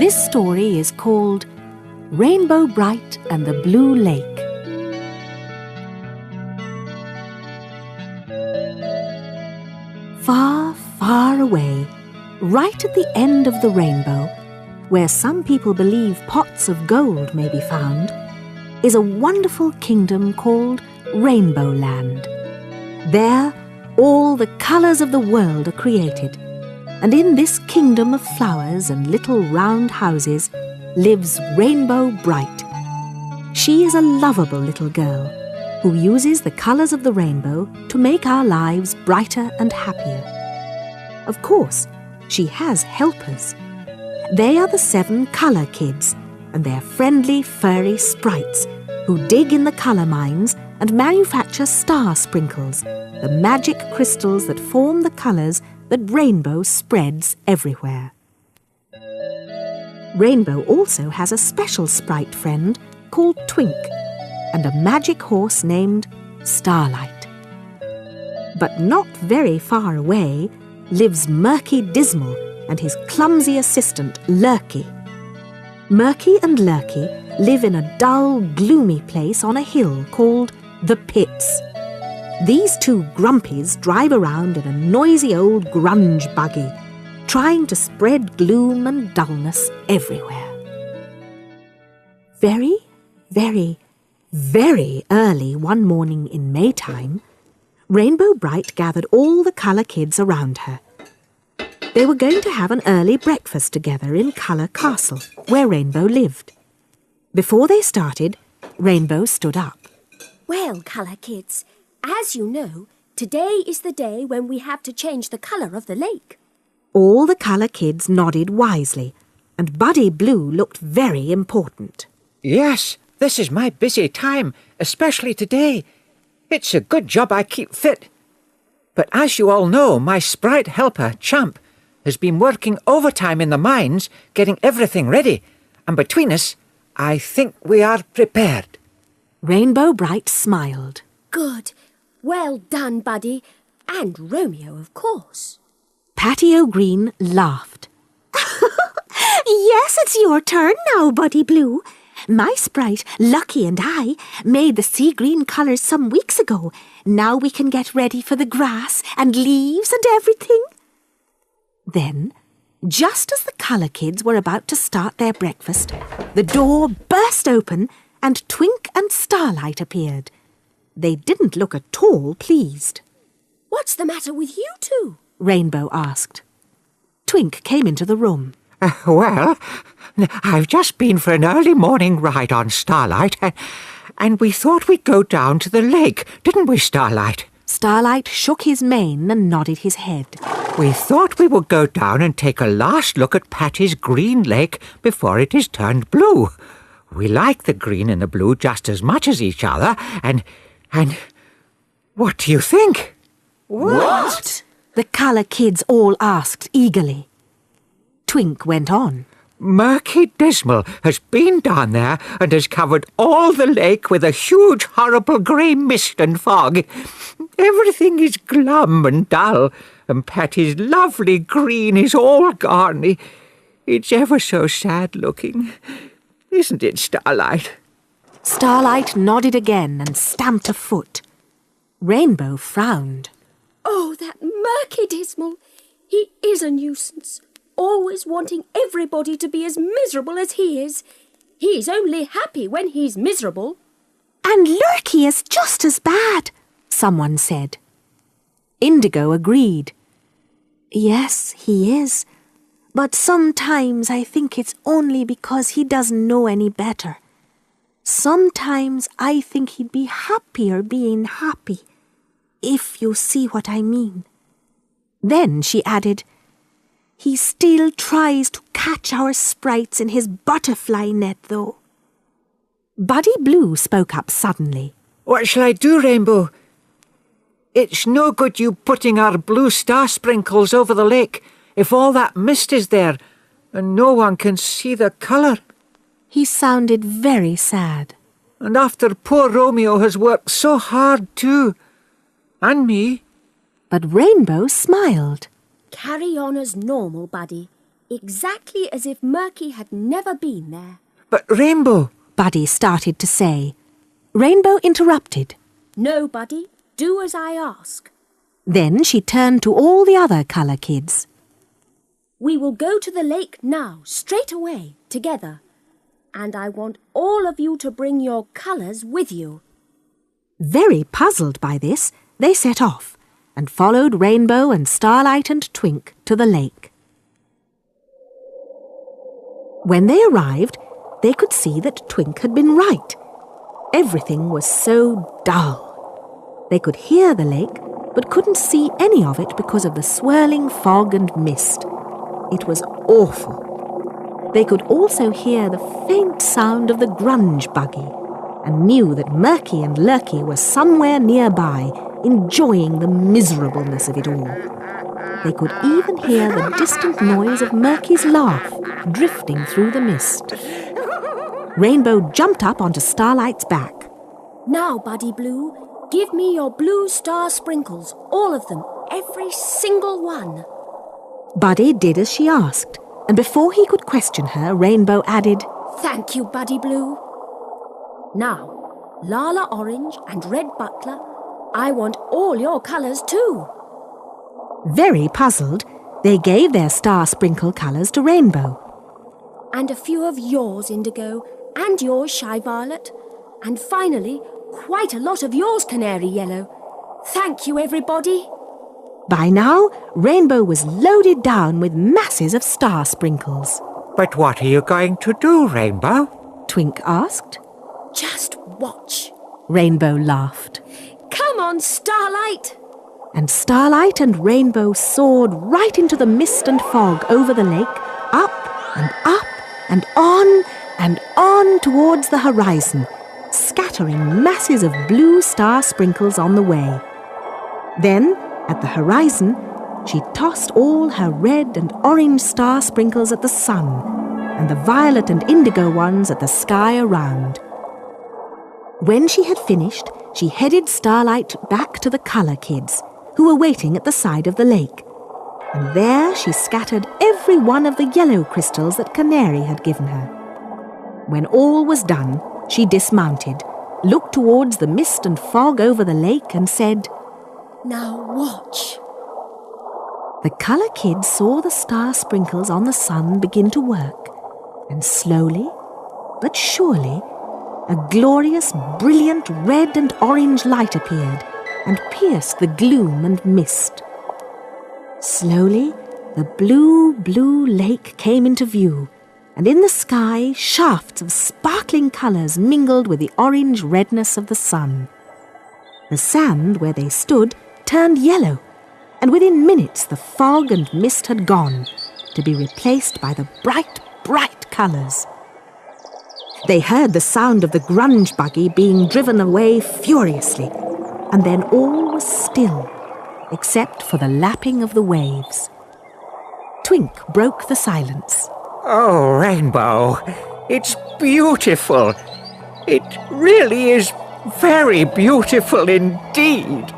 This story is called Rainbow Brite and the Blue Lake. Far, far away, right at the end of the rainbow, where some people believe pots of gold may be found, is a wonderful kingdom called Rainbow Land. There, all the colours of the world are created, and in this kingdom of flowers and little round houses lives Rainbow Brite. She is a lovable little girl who uses the colours of the rainbow to make our lives brighter and happier. Of course, she has helpers. They are the 7 colour kids, and they're friendly, furry sprites who dig in the colour mines and manufacture star sprinkles, the magic crystals that form the colours that Rainbow spreads everywhere. Rainbow also has a special sprite friend called Twink and a magic horse named Starlight. But not very far away lives Murky Dismal and his clumsy assistant Lurky. Murky and Lurky live in a dull, gloomy place on a hill called the Pits. These 2 grumpies drive around in a noisy old grunge buggy, trying to spread gloom and dullness everywhere. Very, very, very early one morning in Maytime, Rainbow Brite gathered all the colour kids around her. They were going to have an early breakfast together in Colour Castle, where Rainbow lived. Before they started, Rainbow stood up. Well, colour kids, as you know, today is the day when we have to change the colour of the lake. All the colour kids nodded wisely, and Buddy Blue looked very important. Yes, this is my busy time, especially today. It's a good job I keep fit. But as you all know, my sprite helper, Champ, has been working overtime in the mines, getting everything ready, and between us, I think we are prepared. Rainbow Brite smiled. Good. Well done, Buddy. And Romeo, of course. Patty O'Green laughed. Yes, it's your turn now, Buddy Blue. My sprite, Lucky, and I made the sea green colours some weeks ago. Now we can get ready for the grass and leaves and everything. Then, just as the colour kids were about to start their breakfast, the door burst open and Twink and Starlight appeared. They didn't look at all pleased. What's the matter with you 2? Rainbow asked. Twink came into the room. Well, I've just been for an early morning ride on Starlight, and we thought we'd go down to the lake, didn't we, Starlight? Starlight shook his mane and nodded his head. We thought we would go down and take a last look at Patty's green lake before it is turned blue. We like the green and the blue just as much as each other, and what do you think? What? The colour kids all asked eagerly. Twink went on. Murky Dismal has been down there and has covered all the lake with a huge, horrible grey mist and fog. Everything is glum and dull, and Patty's lovely green is all gone. It's ever so sad looking. Isn't it, Starlight? Starlight nodded again and stamped a foot. Rainbow frowned. Oh, that Murky Dismal. He is a nuisance, always wanting everybody to be as miserable as he is. He's only happy when he's miserable. And Lurky is just as bad, someone said. Indigo agreed. Yes, he is. But sometimes I think it's only because he doesn't know any better. Sometimes I think he'd be happier being happy, if you see what I mean. Then she added, He still tries to catch our sprites in his butterfly net, though. Buddy Blue spoke up suddenly. What shall I do, Rainbow? It's no good you putting our blue star sprinkles over the lake if all that mist is there and no one can see the colour. He sounded very sad. And after poor Romeo has worked so hard too. And me. But Rainbow smiled. Carry on as normal, Buddy. exactly as if Murky had never been there. But Rainbow... Buddy started to say. Rainbow interrupted. No, Buddy, do as I ask. Then she turned to all the other colour kids. We will go to the lake now, straight away, together. And I want all of you to bring your colours with you. Very puzzled by this, they set off and followed Rainbow and Starlight and Twink to the lake. When they arrived, they could see that Twink had been right. Everything was so dull. They could hear the lake, but couldn't see any of it because of the swirling fog and mist. It was awful. They could also hear the faint sound of the grunge buggy and knew that Murky and Lurky were somewhere nearby, enjoying the miserableness of it all. They could even hear the distant noise of Murky's laugh drifting through the mist. Rainbow jumped up onto Starlight's back. Now, Buddy Blue, give me your blue star sprinkles, all of them, every single one. Buddy did as she asked, and before he could question her, Rainbow added, Thank you, Buddy Blue. Now, Lala Orange and Red Butler, I want all your colours too. Very puzzled, they gave their star sprinkle colours to Rainbow. And a few of yours, Indigo, and yours, Shy Violet, and finally, quite a lot of yours, Canary Yellow. Thank you, everybody. By now, Rainbow was loaded down with masses of star sprinkles. But what are you going to do, Rainbow? Twink asked. Just watch. Rainbow laughed. Come on, Starlight. And Starlight and Rainbow soared right into the mist and fog over the lake, up and on towards the horizon, scattering masses of blue star sprinkles on the way. Then, at the horizon, she tossed all her red and orange star sprinkles at the sun, and the violet and indigo ones at the sky around. When she had finished, she headed Starlight back to the colour kids, who were waiting at the side of the lake. And there she scattered every one of the yellow crystals that Canary had given her. When all was done, she dismounted, looked towards the mist and fog over the lake and said, Now watch. The colour kids saw the star sprinkles on the sun begin to work, and slowly, but surely, a glorious, brilliant red and orange light appeared and pierced the gloom and mist. Slowly, the blue lake came into view, and in the sky, shafts of sparkling colours mingled with the orange redness of the sun. The sand where they stood turned yellow, and within minutes the fog and mist had gone, to be replaced by the bright colours. They heard the sound of the grunge buggy being driven away furiously, and then all was still, except for the lapping of the waves. Twink broke the silence. Oh, Rainbow, it's beautiful. It really is very beautiful indeed.